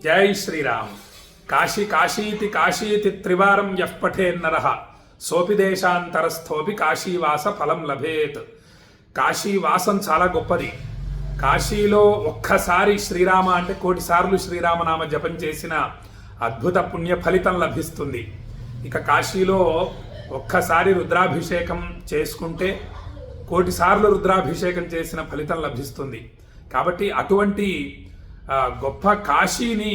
జై శ్రీరామ్. కాశీ కాశీతి కాశీతి త్రివారం యః పఠేన్నరః సోపి దేశాంతరస్థోపి కాశీవాస ఫలం లభేత్. కాశీవాసం చాలా గొప్పది. కాశీలో ఒక్కసారి శ్రీరామ అంటే 1,000,000 సార్లు శ్రీరామనామ జపం చేసిన అద్భుత పుణ్య ఫలితం లభిస్తుంది. ఇక కాశీలో ఒక్కసారి రుద్రాభిషేకం చేసుకుంటే 1,000,000 సార్లు రుద్రాభిషేకం చేసిన ఫలితం లభిస్తుంది. కాబట్టి అటువంటి గొప్ప కాశీని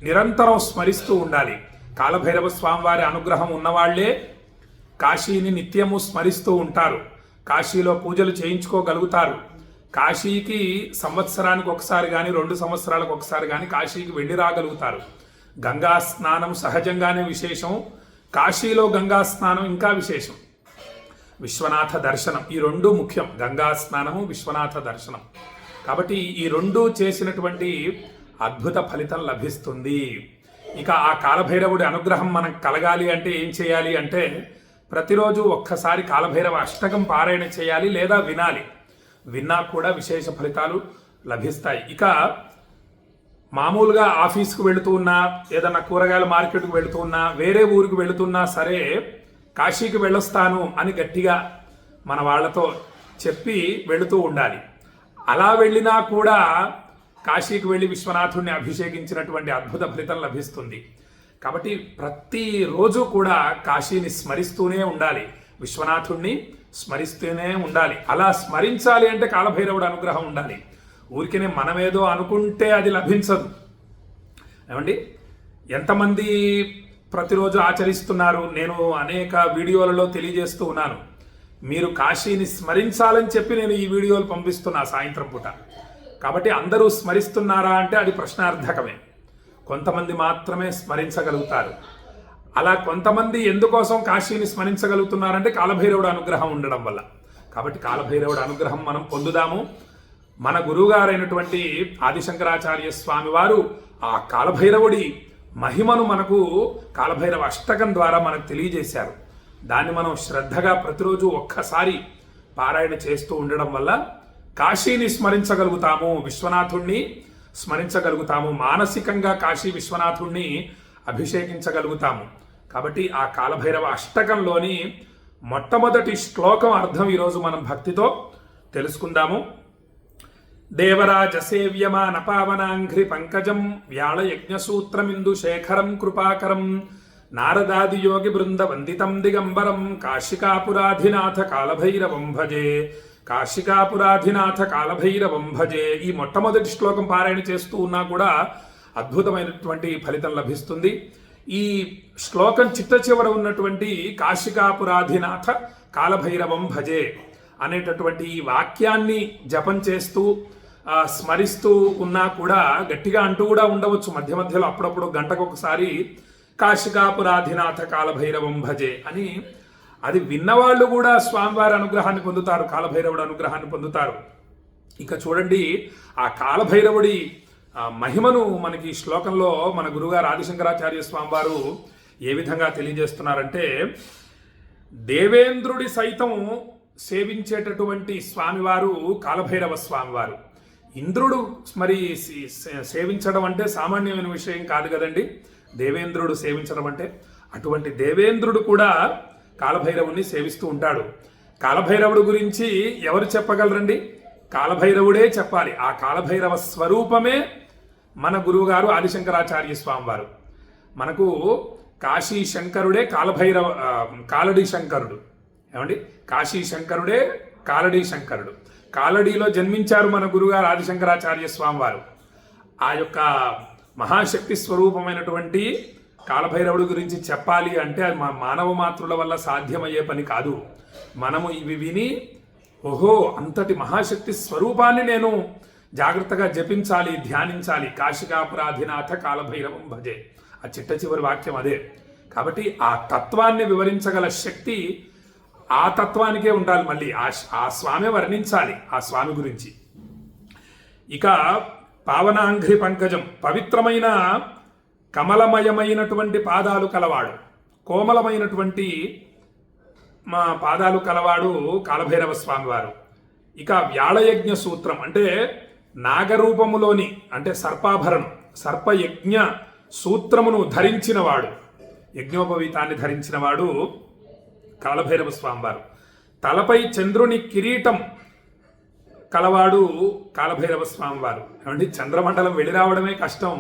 నిరంతరం స్మరిస్తూ ఉండాలి. కాలభైరవ స్వామివారి అనుగ్రహం ఉన్నవాళ్లే కాశీని నిత్యము స్మరిస్తూ ఉంటారు. కాశీలో పూజలు చేయించుకోగలుగుతారు. కాశీకి సంవత్సరానికి ఒకసారి కానీ 2 సంవత్సరాలకు ఒకసారి కానీ కాశీకి వెళ్ళి రాగలుగుతారు. గంగా స్నానం సహజంగానే విశేషం. కాశీలో గంగా స్నానం ఇంకా విశేషం. విశ్వనాథ దర్శనం, ఈ 2 ముఖ్యం. గంగా స్నానము, విశ్వనాథ దర్శనం. కాబట్టి ఈ 2 చేసినటువంటి అద్భుత ఫలితం లభిస్తుంది. ఇక ఆ కాలభైరవుడి అనుగ్రహం మనకు కలగాలి అంటే ఏం చేయాలి అంటే ప్రతిరోజు ఒక్కసారి కాలభైరవ అష్టకం పారాయణ చేయాలి లేదా వినాలి. విన్నా కూడా విశేష ఫలితాలు లభిస్తాయి. ఇక మామూలుగా ఆఫీస్కు వెళుతూ ఉన్నా, ఏదన్నా కూరగాయల మార్కెట్కు వెళుతూ ఉన్నా, వేరే ఊరికి వెళుతున్నా సరే కాశీకి వెళ్ళొస్తాను అని గట్టిగా మన వాళ్ళతో చెప్పి వెళుతూ ఉండాలి. అలా వెళ్ళినా కూడా కాశీకి వెళ్ళి విశ్వనాథుడిని అభిషేకించినటువంటి అద్భుత ఫలితం లభిస్తుంది. కాబట్టి ప్రతిరోజు కూడా కాశీని స్మరిస్తూనే ఉండాలి, విశ్వనాథుడిని స్మరిస్తూనే ఉండాలి. అలా స్మరించాలి అంటే కాలభైరవుడు అనుగ్రహం ఉండాలి. ఊరికనే మనమేదో అనుకుంటే అది లభించదు. ఏమండి, ఎంతమంది ప్రతిరోజు ఆచరిస్తున్నారు? నేను అనేక వీడియోలలో తెలియజేస్తూ ఉన్నాను. మీరు కాశీని స్మరించాలని చెప్పి నేను ఈ వీడియోలు పంపిస్తున్నా సాయంత్రం పూట. కాబట్టి అందరూ స్మరిస్తున్నారా అంటే అది ప్రశ్నార్థకమే. కొంతమంది మాత్రమే స్మరించగలుగుతారు. అలా కొంతమంది ఎందుకోసం కాశీని స్మరించగలుగుతున్నారంటే కాలభైరవుడు అనుగ్రహం ఉండడం వల్ల. కాబట్టి కాలభైరవుడు అనుగ్రహం మనం పొందుదాము. మన గురువుగారైనటువంటి ఆదిశంకరాచార్య స్వామి వారు ఆ కాలభైరవుడి మహిమను మనకు కాలభైరవ అష్టకం ద్వారా మనకు తెలియజేశారు. దాన్ని మనం శ్రద్ధగా ప్రతిరోజు ఒక్కసారి పారాయణ చేస్తూ ఉండడం వల్ల కాశీని స్మరించగలుగుతాము, విశ్వనాథుణ్ణి స్మరించగలుగుతాము, మానసికంగా కాశీ విశ్వనాథుణ్ణి అభిషేకించగలుగుతాము. కాబట్టి ఆ కాలభైరవ అష్టకంలోని మొట్టమొదటి శ్లోకం అర్థం ఈరోజు మనం భక్తితో తెలుసుకుందాము. దేవరాజ సేవ్యమాన పావనాంఘ్రి పంకజం వ్యాళ యజ్ఞసూత్రమిందు శేఖరం కృపాకరం నారదాది యోగి బృంద వందితం దిగంబరం కాశికాపురాధినాథ కాలభైరవం భజే, కాశికాపురాధినాథ కాలభైరవం భజే. ఈ మొట్టమొదటి శ్లోకం పారాయణ చేస్తూ ఉన్నా కూడా అద్భుతమైనటువంటి ఫలితం లభిస్తుంది. ఈ శ్లోకం చిట్ట చివర ఉన్నటువంటి కాశికాపురాధినాథ కాలభైరవం భజే అనేటటువంటి ఈ వాక్యాన్ని జపం చేస్తూ స్మరిస్తూ ఉన్నా కూడా గట్టిగా అంటూ కూడా ఉండవచ్చు. మధ్య మధ్యలో అప్పుడప్పుడు గంటకొకసారి కాశికాపురాధినాథ కాలభైరవం భజే అని అది విన్నవాళ్ళు కూడా స్వామివారి అనుగ్రహాన్ని పొందుతారు, కాలభైరవుడు అనుగ్రహాన్ని పొందుతారు. ఇక చూడండి, ఆ కాలభైరవుడి మహిమను మనకి ఈ శ్లోకంలో మన గురుగారు ఆదిశంకరాచార్య స్వామివారు ఏ విధంగా తెలియజేస్తున్నారంటే, దేవేంద్రుడి సైతం సేవించేటటువంటి స్వామివారు కాలభైరవ స్వామివారు. ఇంద్రుడు మరి సేవించడం అంటే సామాన్యమైన విషయం కాదు కదండి. దేవేంద్రుడు సేవించడం అంటే, అటువంటి దేవేంద్రుడు కూడా కాలభైరవుని సేవిస్తూ ఉంటాడు. కాలభైరవుడు గురించి ఎవరు చెప్పగలరండి? కాలభైరవుడే చెప్పాలి. ఆ కాలభైరవ స్వరూపమే మన గురువుగారు ఆదిశంకరాచార్య స్వామివారు. మనకు కాశీ శంకరుడే కాలడి శంకరుడు. ఏమండి, కాశీ శంకరుడే కాలడి శంకరుడు. కాలడిలో జన్మించారు మన గురుగారు ఆదిశంకరాచార్య స్వామివారు. ఆ యొక్క మహాశక్తి స్వరూపమైనటువంటి కాలభైరవుడి గురించి చెప్పాలి అంటే అది మానవ మాతృల వల్ల సాధ్యమయ్యే పని కాదు. మనము ఇవి విని ఓహో అంతటి మహాశక్తి స్వరూపాన్ని నేను జాగ్రత్తగా జపించాలి, ధ్యానించాలి. కాశికాపురాధినాథ కాలభైరవం భజే, ఆ చిట్ట చివరి వాక్యం అదే. కాబట్టి ఆ తత్వాన్ని వివరించగల శక్తి ఆ తత్వానికే ఉండాలి. మళ్ళీ ఆ స్వామి వర్ణించాలి ఆ స్వామి గురించి. ఇక పావనాంఘ్రి పంకజం, పవిత్రమైన కమలమయమైనటువంటి పాదాలు కలవాడు, కోమలమైనటువంటి మా పాదాలు కలవాడు కాలభైరవ స్వామివారు. ఇక వ్యాళయజ్ఞ సూత్రం అంటే నాగరూపములోని అంటే సర్పాభరణం, సర్పయజ్ఞ సూత్రమును ధరించినవాడు, యజ్ఞోపవీతాన్ని ధరించినవాడు కాలభైరవ స్వామివారు. తలపై చంద్రుని కిరీటం కలవాడు కాలభైరవ స్వామివారు. ఏమండి, చంద్రమండలం వెళ్ళి రావడమే కష్టం,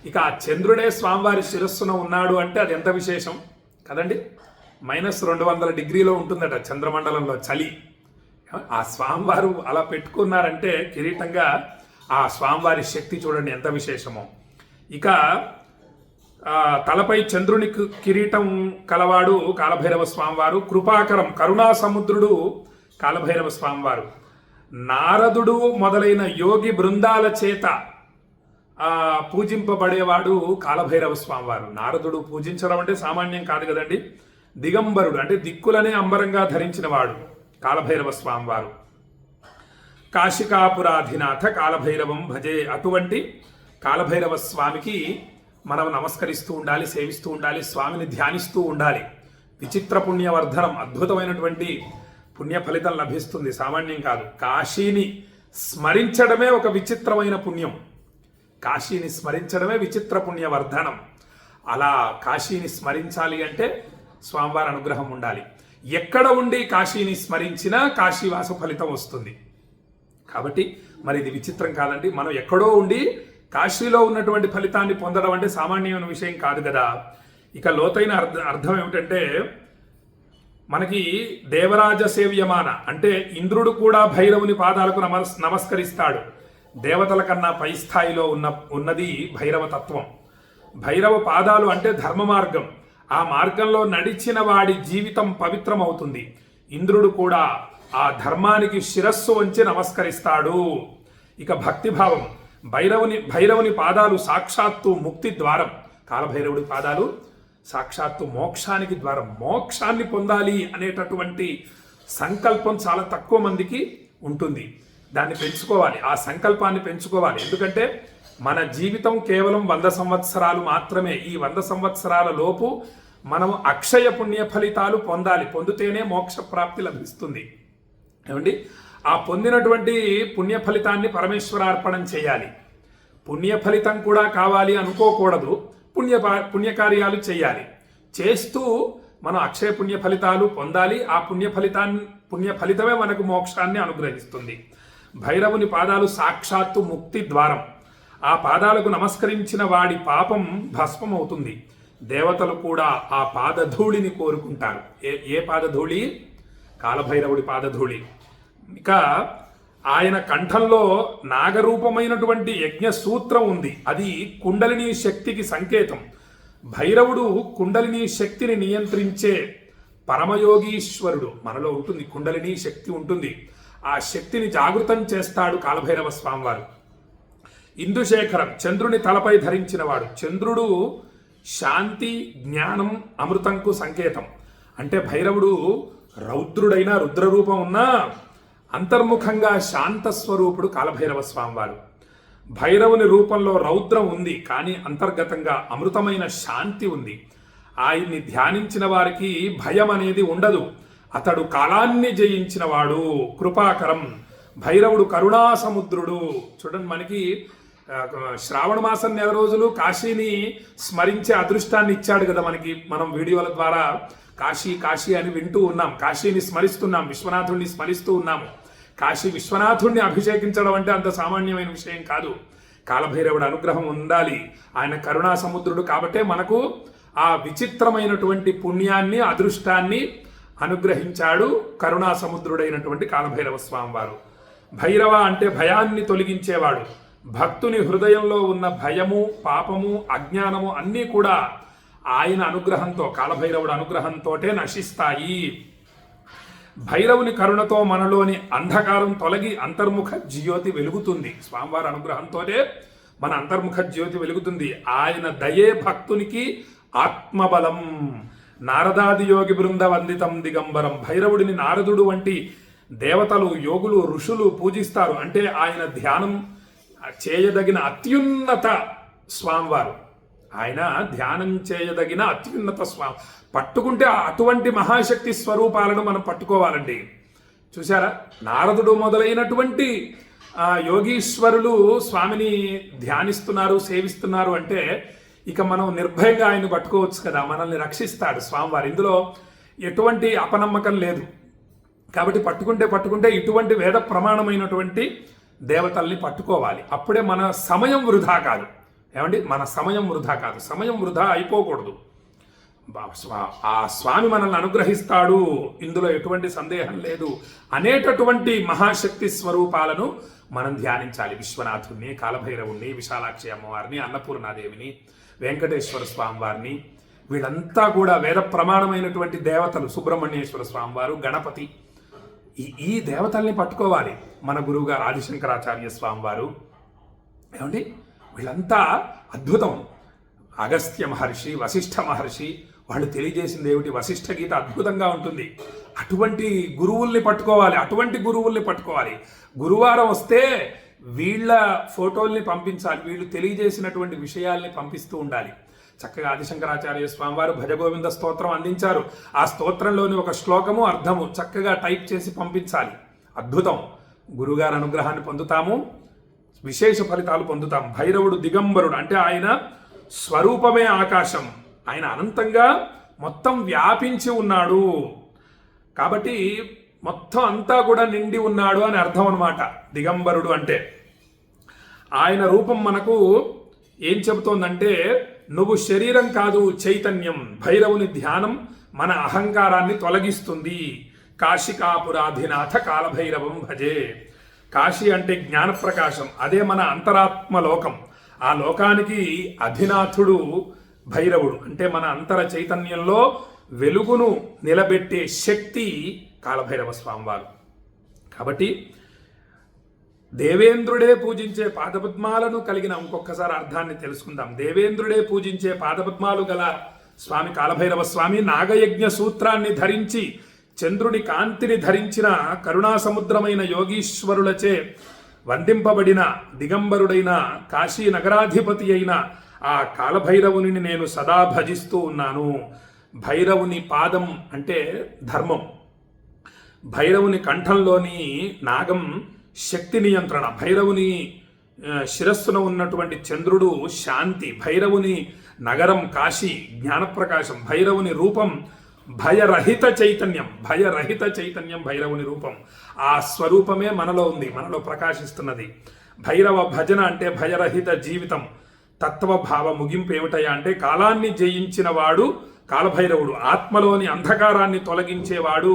ఇక ఆ చంద్రుడే స్వామివారి శిరస్సున ఉన్నాడు అంటే అది ఎంత విశేషం కదండి. -200 డిగ్రీలో ఉంటుందట చంద్రమండలంలో చలి. ఆ స్వామివారు అలా పెట్టుకున్నారంటే కిరీటంగా, ఆ స్వామివారి శక్తి చూడండి ఎంత విశేషమో. ఇక తలపై చంద్రుని కిరీటం కలవాడు కాలభైరవ స్వామివారు. కృపాకరం కరుణా సముద్రుడు కాలభైరవ స్వామివారు. నారదుడు మొదలైన యోగి బృందాల చేత పూజింపబడేవాడు కాలభైరవ స్వామివారు. నారదుడు పూజించడం అంటే సామాన్యం కాదు కదండి. దిగంబరుడు అంటే దిక్కులనే అంబరంగా ధరించినవాడు కాలభైరవ స్వామివారు. కాశికాపురాధినాథ కాలభైరవం భజే. అటువంటి కాలభైరవ స్వామికి మనం నమస్కరిస్తూ ఉండాలి, సేవిస్తూ ఉండాలి, స్వామిని ధ్యానిస్తూ ఉండాలి. విచిత్ర పుణ్యవర్ధనం, అద్భుతమైనటువంటి పుణ్య ఫలితం లభిస్తుంది, సామాన్యం కాదు. కాశీని స్మరించడమే ఒక విచిత్రమైన పుణ్యం. కాశీని స్మరించడమే విచిత్ర పుణ్యవర్ధనం. అలా కాశీని స్మరించాలి అంటే స్వామివారి అనుగ్రహం ఉండాలి. ఎక్కడ ఉండి కాశీని స్మరించినా కాశీవాస ఫలితం వస్తుంది. కాబట్టి మరి ఇది విచిత్రం కాదండి. మనం ఎక్కడో ఉండి కాశీలో ఉన్నటువంటి ఫలితాన్ని పొందడం అంటే సామాన్యమైన విషయం కాదు కదా. ఇక లోతైన అర్థం ఏమిటంటే, మనకి దేవరాజ సేవ్యమాన అంటే ఇంద్రుడు కూడా భైరవుని పాదాలకు నమస్కరిస్తాడు. దేవతల కన్నా పై స్థాయిలో ఉన్నది భైరవ తత్వం. భైరవ పాదాలు అంటే ధర్మ మార్గం. ఆ మార్గంలో నడిచిన వాడి జీవితం పవిత్రమవుతుంది. ఇంద్రుడు కూడా ఆ ధర్మానికి శిరస్సు వంచి నమస్కరిస్తాడు. ఇక భక్తిభావం, భైరవుని పాదాలు సాక్షాత్తు ముక్తి ద్వారం. కాలభైరవుడి పాదాలు సాక్షాత్తు మోక్షానికి ద్వారం. మోక్షాన్ని పొందాలి అనేటటువంటి సంకల్పం చాలా తక్కువ మందికి ఉంటుంది. దాన్ని పెంచుకోవాలి, ఆ సంకల్పాన్ని పెంచుకోవాలి. ఎందుకంటే మన జీవితం కేవలం 100 సంవత్సరాలు మాత్రమే. ఈ 100 సంవత్సరాల లోపు మనం అక్షయ పుణ్య ఫలితాలు పొందాలి. పొందితేనే మోక్ష ప్రాప్తి లభిస్తుంది. ఏమండి, ఆ పొందినటువంటి పుణ్య ఫలితాన్ని పరమేశ్వరార్పణం చేయాలి. పుణ్య ఫలితం కూడా కావాలి అనుకోకూడదు. పుణ్యకార్యాలు చేయాలి. చేస్తూ మనం అక్షయ పుణ్య ఫలితాలు పొందాలి. ఆ పుణ్య ఫలితమే మనకు మోక్షాన్ని అనుగ్రహిస్తుంది. భైరవుని పాదాలు సాక్షాత్తు ముక్తి ద్వారం. ఆ పాదాలకు నమస్కరించిన వాడి పాపం భస్మం అవుతుంది. దేవతలు కూడా ఆ పాదధూళిని కోరుకుంటారు. ఏ పాదధూళి? కాలభైరవుడి పాదధూళి. ఇక ఆయన కంఠంలో నాగరూపమైనటువంటి యజ్ఞ సూత్రం ఉంది. అది కుండలిని శక్తికి సంకేతం. భైరవుడు కుండలిని శక్తిని నియంత్రించే పరమయోగీశ్వరుడు. మనలో ఉంటుంది, కుండలిని శక్తి ఉంటుంది. ఆ శక్తిని జాగృతం చేస్తాడు కాలభైరవ స్వామివారు. ఇందుశేఖరం చంద్రుని తలపై ధరించినవాడు. చంద్రుడు శాంతి, జ్ఞానం, అమృతంకు సంకేతం. అంటే భైరవుడు రౌద్రుడైన రుద్రరూపం ఉన్నా అంతర్ముఖంగా శాంత స్వరూపుడు కాలభైరవ స్వామివారు. భైరవుని రూపంలో రౌద్రం ఉంది, కానీ అంతర్గతంగా అమృతమైన శాంతి ఉంది. ఆయన్ని ధ్యానించిన వారికి భయం అనేది ఉండదు. అతడు కాలాన్ని జయించిన వాడు. కృపాకరం భైరవుడు కరుణా సముద్రుడు. చూడండి, మనకి శ్రావణ మాసం 9 రోజులు కాశీని స్మరించే అదృష్టాన్ని ఇచ్చాడు కదా మనకి. మనం వీడియోల ద్వారా కాశీ కాశీ అని వింటూ ఉన్నాం, కాశీని స్మరిస్తున్నాం, విశ్వనాథుడిని స్మరిస్తూ ఉన్నాము. కాశీ విశ్వనాథుడిని అభిషేకించడం అంటే అంత సామాన్యమైన విషయం కాదు. కాలభైరవుడు అనుగ్రహం ఉండాలి. ఆయన కరుణా సముద్రుడు కాబట్టే మనకు ఆ విచిత్రమైనటువంటి పుణ్యాన్ని, అదృష్టాన్ని అనుగ్రహించాడు కరుణా సముద్రుడైనటువంటి కాలభైరవ స్వామివారు. భైరవ అంటే భయాన్ని తొలగించేవాడు. భక్తుని హృదయంలో ఉన్న భయము, పాపము, అజ్ఞానము అన్నీ కూడా ఆయన అనుగ్రహంతో, కాలభైరవుడు అనుగ్రహంతోటే నశిస్తాయి. భైరవుని కరుణతో మనలోని అంధకారం తొలగి అంతర్ముఖ జ్యోతి వెలుగుతుంది. స్వామివారి అనుగ్రహంతోనే మన అంతర్ముఖ జ్యోతి వెలుగుతుంది. ఆయన దయే భక్తునికి ఆత్మబలం. నారదాది యోగి బృంద వందితం దిగంబరం. భైరవుడిని నారదుడు వంటి దేవతలు, యోగులు, ఋషులు పూజిస్తారు. అంటే ఆయన ధ్యానం చేయదగిన అత్యున్నత స్వామివారు. ఆయన ధ్యానం చేయదగిన అత్యున్నత స్వామి. పట్టుకుంటే అటువంటి మహాశక్తి స్వరూపాలను మనం పట్టుకోవాలండి. చూసారా, నారదుడు మొదలైనటువంటి యోగీశ్వరులు స్వామిని ధ్యానిస్తున్నారు, సేవిస్తున్నారు అంటే ఇక మనం నిర్భయంగా ఆయన పట్టుకోవచ్చు కదా, మనల్ని రక్షిస్తాడు స్వామివారు. ఇందులో ఎటువంటి అపనమ్మకం లేదు. కాబట్టి పట్టుకుంటే ఇటువంటి వేద ప్రమాణమైనటువంటి దేవతల్ని పట్టుకోవాలి. అప్పుడే మన సమయం వృధా కాదు. ఏమండి, మన సమయం వృధా కాదు, సమయం వృధా అయిపోకూడదు. ఆ స్వామి మనల్ని అనుగ్రహిస్తాడు, ఇందులో ఎటువంటి సందేహం లేదు అనేటటువంటి మహాశక్తి స్వరూపాలను మనం ధ్యానించాలి. విశ్వనాథుణ్ణి, కాలభైరవుణ్ణి, విశాలాక్షి అమ్మవారిని, అన్నపూర్ణాదేవిని, వెంకటేశ్వర స్వామి వారిని, వీళ్ళంతా కూడా వేద ప్రమాణమైనటువంటి దేవతలు. సుబ్రహ్మణ్యేశ్వర స్వామివారు, గణపతి, ఈ దేవతల్ని పట్టుకోవాలి. మన గురువుగారు ఆదిశంకరాచార్య స్వామివారు, ఏమండి వీళ్ళంతా అద్భుతం. అగస్త్య మహర్షి, వశిష్ఠ మహర్షి, వాళ్ళు తెలియజేసింది ఏమిటి? వశిష్ఠ గీత అద్భుతంగా ఉంటుంది. అటువంటి గురువుల్ని పట్టుకోవాలి. గురువారం వస్తే వీళ్ళ ఫోటోల్ని పంపించాలి, వీళ్ళు తెలియజేసినటువంటి విషయాల్ని పంపిస్తూ ఉండాలి. చక్కగా ఆదిశంకరాచార్య స్వామివారు భజగోవింద స్తోత్రం అందించారు. ఆ స్తోత్రంలోని ఒక శ్లోకము, అర్థము చక్కగా టైప్ చేసి పంపించాలి. అద్భుతం. గురుగారి అనుగ్రహాన్ని పొందుతాము, విశేష ఫలితాలు పొందుతాం. భైరవుడు దిగంబరుడు అంటే ఆయన స్వరూపమే ఆకాశం, ఆయన అనంతంగా మొత్తం వ్యాపించి ఉన్నాడు. కాబట్టి మొత్తం అంతా కూడా నిండి ఉన్నాడు అని అర్థం అన్నమాట దిగంబరుడు అంటే. ఆయన రూపం మనకు ఏం చెబుతోందంటే, నువ్వు శరీరం కాదు చైతన్యం. భైరవుని ధ్యానం మన అహంకారాన్ని తొలగిస్తుంది. కాశికాపురాధినాథ కాలభైరవం భజే. కాశీ అంటే జ్ఞానప్రకాశం, అదే మన అంతరాత్మ లోకం. ఆ లోకానికి అధినాథుడు భైరవుడు. అంటే మన అంతర చైతన్యంలో వెలుగును నిలబెట్టే శక్తి కాలభైరవ స్వామివారు. కాబట్టి దేవేంద్రుడే పూజించే పాదపద్మాలను కలిగిన, ఇంకొకసారి అర్థాన్ని తెలుసుకుందాం. దేవేంద్రుడే పూజించే పాదపద్మాలు గల స్వామి కాలభైరవ స్వామి నాగయజ్ఞ సూత్రాన్ని ధరించి, చంద్రుని కాంతిని ధరించిన కరుణాసముద్రమైన యోగీశ్వరులచే వందింపబడిన దిగంబరుడైన కాశీ నగరాధిపతి అయిన ఆ కాలభైరవుని నేను సదా భజిస్తూ ఉన్నాను. భైరవుని పాదం అంటే ధర్మం, భైరవుని కంఠంలోని నాగం శక్తి నియంత్రణ, భైరవుని శిరస్సున ఉన్నటువంటి చంద్రుడు శాంతి, భైరవుని నగరం కాశీ జ్ఞానప్రకాశం, భైరవుని రూపం భయరహిత చైతన్యం భైరవుని రూపం. ఆ స్వరూపమే మనలో ఉంది, మనలో ప్రకాశిస్తున్నది. భైరవ భజన అంటే భయరహిత జీవితం. తత్వభావ ముగింపు ఏమిటయా అంటే, కాలాన్ని జయించిన వాడు కాలభైరవుడు, ఆత్మలోని అంధకారాన్ని తొలగించేవాడు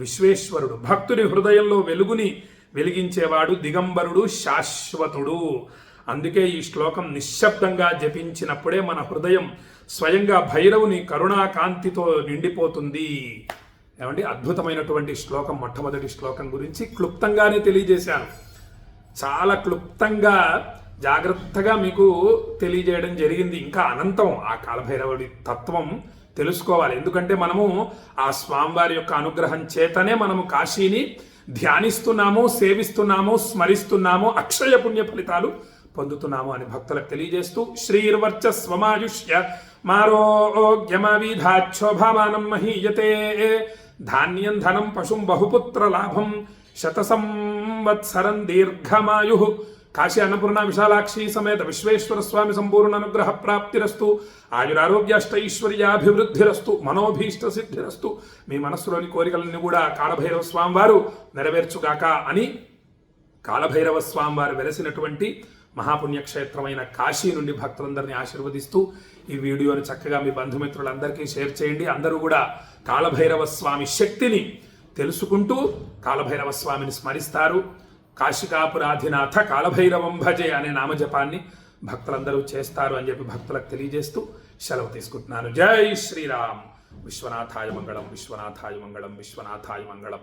విశ్వేశ్వరుడు, భక్తుని హృదయంలో వెలుగుని వెలిగించేవాడు దిగంబరుడు, శాశ్వతుడు. అందుకే ఈ శ్లోకం నిశ్శబ్దంగా జపించినప్పుడే మన హృదయం స్వయంగా భైరవుని కరుణాకాంతితో నిండిపోతుంది. ఏమండి, అద్భుతమైనటువంటి శ్లోకం. మొట్టమొదటి శ్లోకం గురించి క్లుప్తంగానే తెలియజేశాను. చాలా క్లుప్తంగా జాగ్రత్తగా మీకు తెలియజేయడం జరిగింది. ఇంకా అనంతం ఆ కాలభైరవుడి తత్వం తెలుసుకోవాలి. ఎందుకంటే మనము ఆ స్వామివారి యొక్క అనుగ్రహం చేతనే మనము కాశీని ధ్యానిస్తున్నాము, సేవిస్తున్నాము, స్మరిస్తున్నాము, అక్షయ పుణ్య ఫలితాలు పొందుతున్నాము అని భక్తులకు తెలియజేస్తూ, శ్రీర్వర్చస్వమాయుష్య మారోగ్యమవిధాక్షోభామానం మహీయతే ధాన్యం ధనం పశుం బహుపుత్ర లాభం శతసంవత్సరం దీర్ఘమాయు. కాశీ అన్నపూర్ణ విశాలాక్షి సమేత విశ్వేశ్వర స్వామి సంపూర్ణ అనుగ్రహ ప్రాప్తిరస్తు. ఆయురారోగ్యాష్టైశ్వర్యాభివృద్ధిరస్తు. మనోభీష్ట సిద్ధిరస్తు. మీ మనస్సులోని కోరికలన్నీ కూడా కాలభైరవ స్వామి వారు నెరవేర్చుగాక అని కాలభైరవ స్వామి వారు వెలసినటువంటి మహాపుణ్యక్షేత్రమైన కాశీ నుండి భక్తులందరినీ ఆశీర్వదిస్తూ ఈ వీడియోని చక్కగా మీ బంధుమిత్రులందరికీ షేర్ చేయండి. అందరూ కూడా కాలభైరవ స్వామి శక్తిని తెలుసుకుంటూ కాలభైరవ స్వామిని స్మరిస్తారు. కాశికాపురాధినాథ కాలభైరవం భజే అనే నామజపాన్ని భక్తులందరూ చేస్తారు అని చెప్పి భక్తులకు తెలియజేస్తూ సెలవు తీసుకుంటున్నాను. జై శ్రీరామ్. విశ్వనాథాయ మంగళం, విశ్వనాథాయ మంగళం, విశ్వనాథాయ మంగళం.